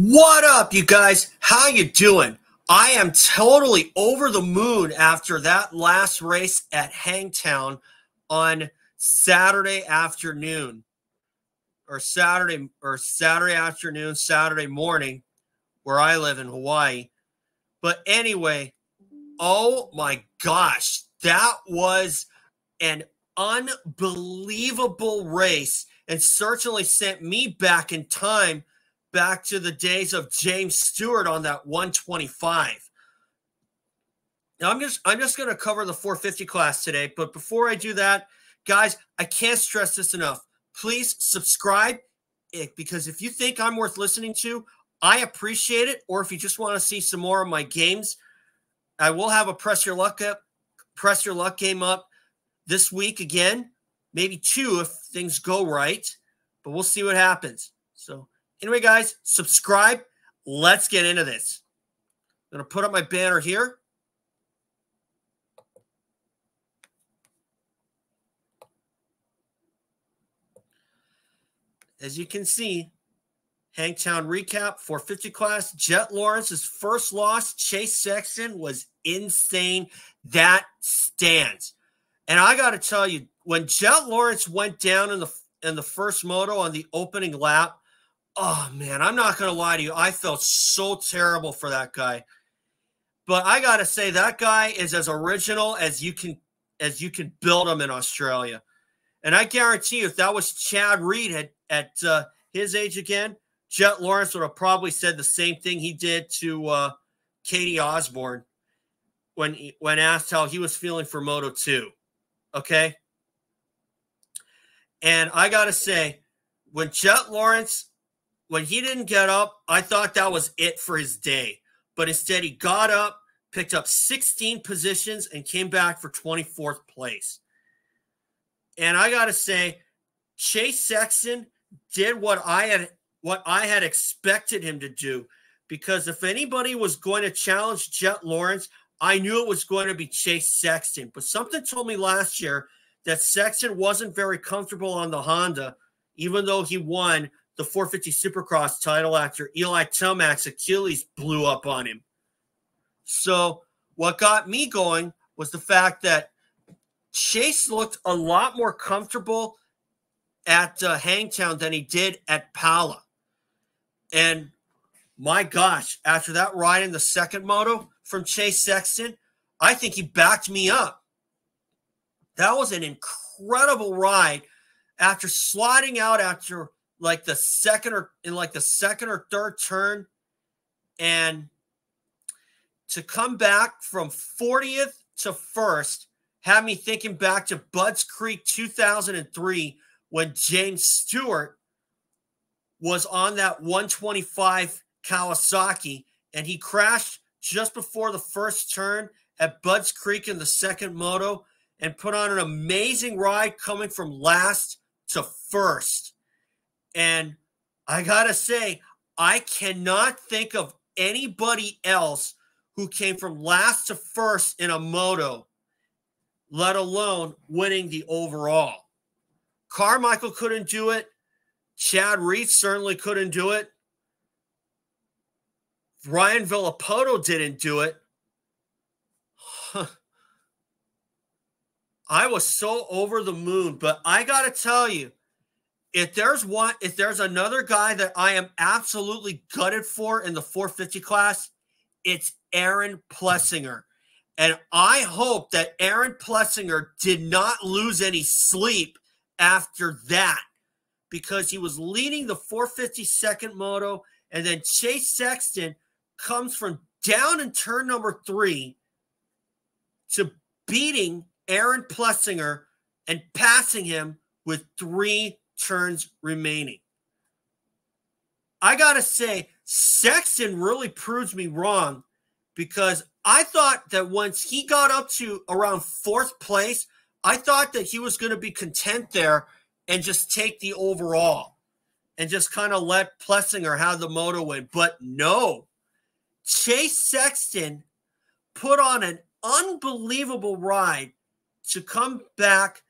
What up, you guys? How you doing? I am totally over the moon after that last race at Hangtown on Saturday afternoon or Saturday afternoon, Saturday morning where I live in Hawaii. But anyway, oh my gosh, that was an unbelievable race and certainly sent me back in time, back to the days of James Stewart on that 125. Now I'm just going to cover the 450 class today, but before I do that, guys, I can't stress this enough. Please subscribe, because if you think I'm worth listening to, I appreciate it. Or if you just want to see some more of my games, I will have a press your luck game up this week again, maybe two if things go right, but we'll see what happens. So anyway, guys, subscribe. Let's get into this. I'm going to put up my banner here. As you can see, Hangtown recap, 450 class. Jett Lawrence's first loss, Chase Sexton, was insane. That stands. And I got to tell you, when Jett Lawrence went down in the first moto on the opening lap, oh man, I'm not going to lie to you, I felt so terrible for that guy. But I got to say, that guy is as original as you can build him in Australia. And I guarantee you, if that was Chad Reed at his age again, Jett Lawrence would have probably said the same thing he did to Katie Osborne when asked how he was feeling for Moto 2. Okay? And I got to say, when Jett Lawrence, when he didn't get up, I thought that was it for his day. But instead, he got up, picked up 16 positions, and came back for 24th place. And I got to say, Chase Sexton did what I had expected him to do, because if anybody was going to challenge Jett Lawrence, I knew it was going to be Chase Sexton. But something told me last year that Sexton wasn't very comfortable on the Honda, even though he won the 450 Supercross title after Eli Tomac's Achilles blew up on him. So what got me going was the fact that Chase looked a lot more comfortable at Hangtown than he did at Pala. And my gosh, after that ride in the second moto from Chase Sexton, I think he backed me up. That was an incredible ride after sliding out after like the second or third turn, and to come back from 40th to 1st had me thinking back to Budds Creek 2003 when James Stewart was on that 125 Kawasaki and he crashed just before the first turn at Budds Creek in the second moto and put on an amazing ride coming from last to first. And I got to say, I cannot think of anybody else who came from last to first in a moto, let alone winning the overall. Carmichael couldn't do it. Chad Reed certainly couldn't do it. Ryan Villapoto didn't do it. I was so over the moon, but I got to tell you, if there's another guy that I am absolutely gutted for in the 450 class, it's Aaron Plessinger. And I hope that Aaron Plessinger did not lose any sleep after that, because he was leading the 450 second moto, and then Chase Sexton comes from down in turn number 3 to beating Aaron Plessinger and passing him with 3 turns remaining. I got to say, Sexton really proves me wrong, because I thought that once he got up to around 4th place, I thought that he was going to be content there and just take the overall and just kind of let Plessinger have the moto win. But no, Chase Sexton put on an unbelievable ride to come back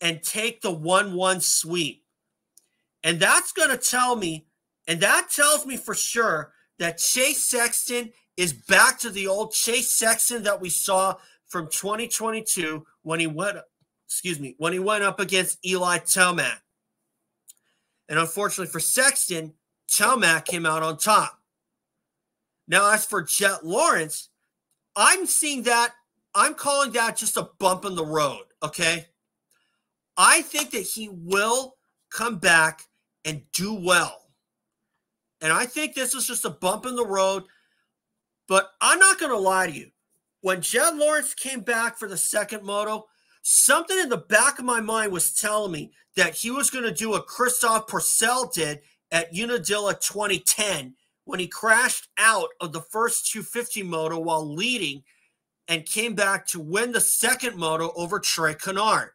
and take the 1-1 sweep. And that's going to tell me And that tells me for sure that Chase Sexton is back to the old Chase Sexton that we saw from 2022 when he went up against Eli Tomac. And unfortunately for Sexton, Tomac came out on top. Now, as for Jett Lawrence, I'm calling that just a bump in the road, okay? I think that he will come back and do well. And I think this is just a bump in the road. But I'm not going to lie to you. When Jett Lawrence came back for the second moto, something in the back of my mind was telling me that he was going to do what Christophe Pourcel did at Unadilla 2010 when he crashed out of the first 250 moto while leading and came back to win the second moto over Trey Canard.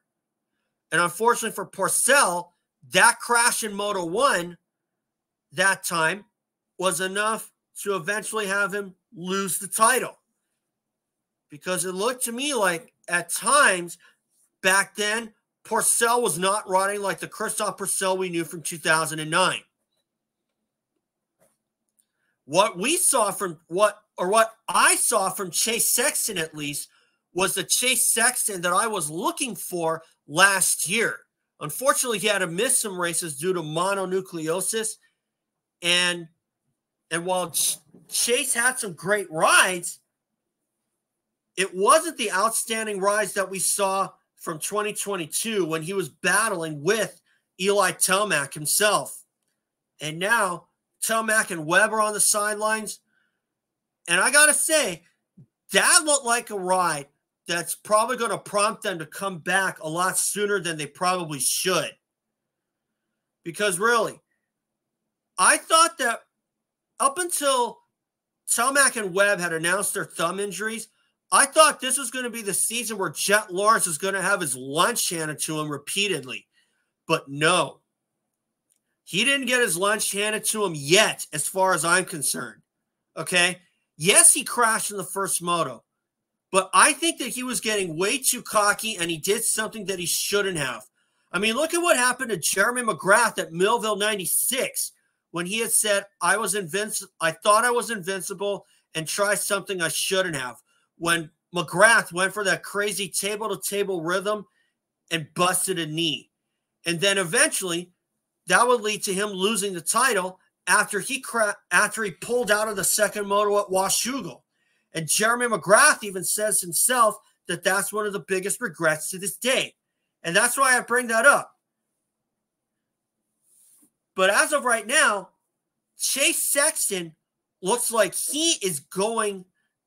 And unfortunately for Pourcel, that crash in Moto 1 that time was enough to eventually have him lose the title. Because it looked to me like at times back then, Pourcel was not riding like the Christophe Pourcel we knew from 2009. What I saw from Chase Sexton at least was the Chase Sexton that I was looking for last year. Unfortunately, he had to miss some races due to mononucleosis. And while Chase had some great rides, it wasn't the outstanding rides that we saw from 2022 when he was battling with Eli Tomac himself. And now Tomac and Webb are on the sidelines. And I got to say, that looked like a ride that's probably going to prompt them to come back a lot sooner than they probably should. Because really, I thought that up until Tomac and Webb had announced their thumb injuries, I thought this was going to be the season where Jett Lawrence was going to have his lunch handed to him repeatedly. But no, he didn't get his lunch handed to him yet, as far as I'm concerned. Okay? Yes, he crashed in the first moto, but I think that he was getting way too cocky and he did something that he shouldn't have. I mean, look at what happened to Jeremy McGrath at Millville 96 when he had said, I thought I was invincible and tried something I shouldn't have. When McGrath went for that crazy table-to-table rhythm and busted a knee. And then eventually, that would lead to him losing the title after he pulled out of the second moto at Washougal. And Jeremy McGrath even says himself that that's one of the biggest regrets to this day. And that's why I bring that up. But as of right now, Chase Sexton looks like he is going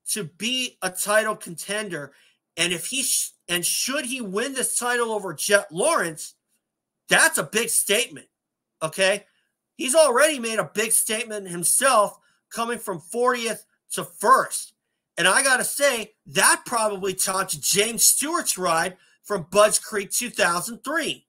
to be a title contender. And if should he win this title over Jett Lawrence, that's a big statement. Okay? He's already made a big statement himself coming from 40th to 1st. And I got to say, that probably topped James Stewart's ride from Budds Creek 2003.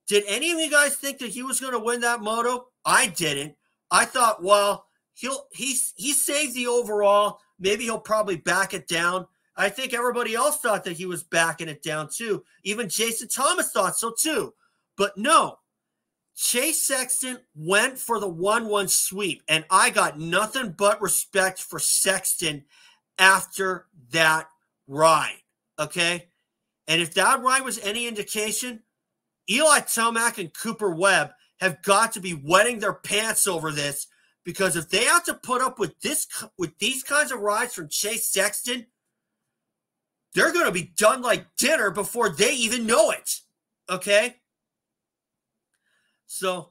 Did any of you guys think that he was going to win that moto? I didn't. I thought, well, he saved the overall. Maybe he'll probably back it down. I think everybody else thought that he was backing it down too. Even Jason Thomas thought so too. But no, Chase Sexton went for the 1-1 sweep, and I got nothing but respect for Sexton after that ride, okay? And if that ride was any indication, Eli Tomac and Cooper Webb have got to be wetting their pants over this, because if they have to put up with these kinds of rides from Chase Sexton, they're going to be done like dinner before they even know it, okay? So,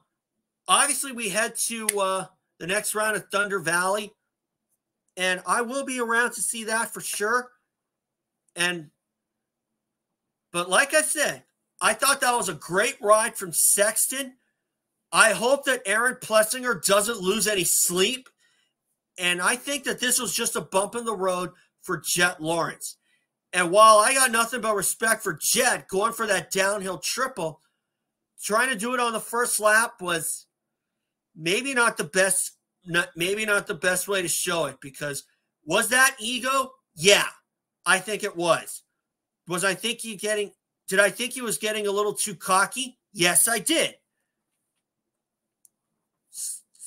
obviously, we head to the next round of Thunder Valley, and I will be around to see that for sure. But like I said, I thought that was a great ride from Sexton. I hope that Aaron Plessinger doesn't lose any sleep, and I think that this was just a bump in the road for Jett Lawrence. And while I got nothing but respect for Jett going for that downhill triple, trying to do it on the first lap was maybe not the best way to show it, because was that ego? Yeah, I think it was. Did I think he was getting a little too cocky? Yes, I did.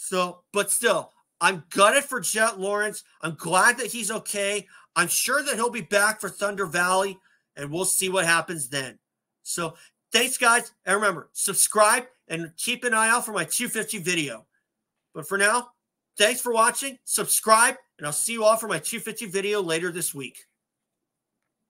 So, but still, I'm gutted for Jett Lawrence. I'm glad that he's okay. I'm sure that he'll be back for Thunder Valley, and we'll see what happens then. So, thanks, guys. And remember, subscribe and keep an eye out for my 250 video. But for now, thanks for watching. Subscribe, and I'll see you all for my 250 video later this week.